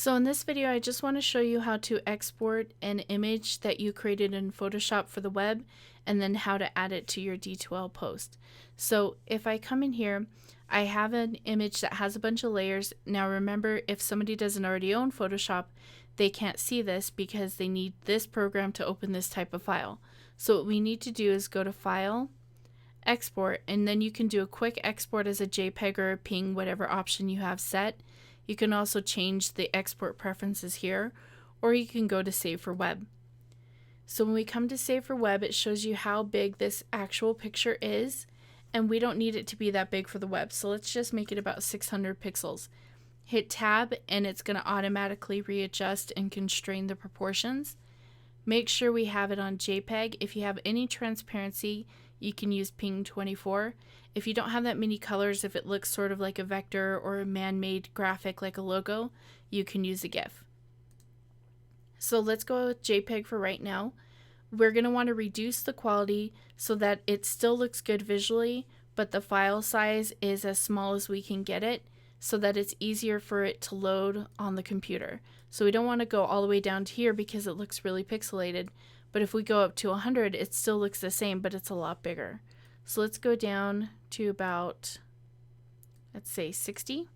So in this video, I just want to show you how to export an image that you created in Photoshop for the web and then how to add it to your D2L post. So if I come in here, I have an image that has a bunch of layers. Now remember, if somebody doesn't already own Photoshop, they can't see this because they need this program to open this type of file. So what we need to do is go to File, Export, and then you can do a quick export as a JPEG or a PNG, whatever option you have set. You can also change the export preferences here, or you can go to Save for Web. So when we come to Save for Web, it shows you how big this actual picture is, and we don't need it to be that big for the web. So let's just make it about 600 pixels. Hit Tab, and it's going to automatically readjust and constrain the proportions. Make sure we have it on JPEG. If you have any transparency, you can use PNG 24. If you don't have that many colors, if it looks sort of like a vector or a man-made graphic like a logo, you can use a GIF. So let's go with JPEG for right now. We're going to want to reduce the quality so that it still looks good visually, but the file size is as small as we can get it so that it's easier for it to load on the computer. So we don't want to go all the way down to here because it looks really pixelated. But if we go up to 100, it still looks the same, but it's a lot bigger. So let's go down to about, let's say 60.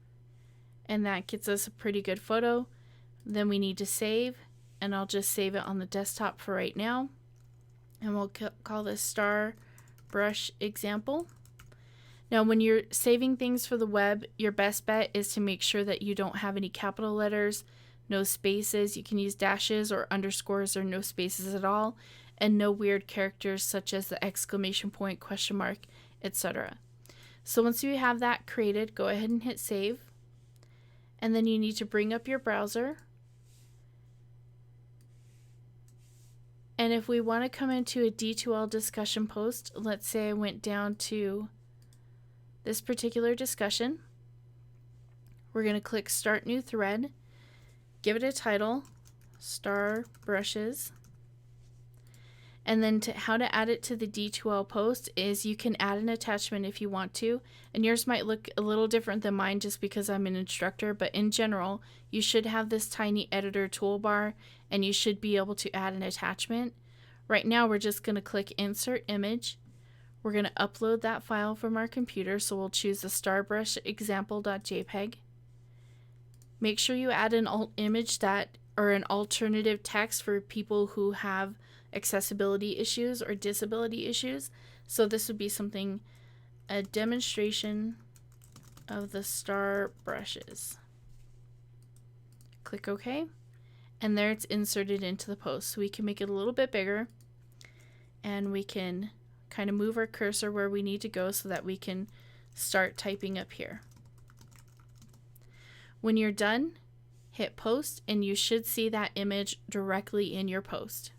And that gets us a pretty good photo. Then we need to save, and I'll just save it on the desktop for right now. And we'll call this Star Brush Example. Now, when you're saving things for the web, your best bet is to make sure that you don't have any capital letters, no spaces. You can use dashes or underscores or no spaces at all, and no weird characters such as the exclamation point, question mark, etc. So once you have that created, go ahead and hit save. And then you need to bring up your browser. And if we want to come into a D2L discussion post, let's say I went down to this particular discussion, we're going to click Start New Thread, give it a title, Star Brushes, and then how to add it to the D2L post is you can add an attachment if you want to, and yours might look a little different than mine just because I'm an instructor, but in general, you should have this tiny editor toolbar and you should be able to add an attachment. Right now, we're just going to click Insert Image. We're going to upload that file from our computer, so we'll choose the starbrush example.jpg. Make sure you add an alt image or an alternative text for people who have accessibility issues or disability issues. So this would be something, a demonstration of the star brushes. Click OK, and there it's inserted into the post. So we can make it a little bit bigger, and we can kind of move our cursor where we need to go so that we can start typing up here. When you're done, hit post, and you should see that image directly in your post.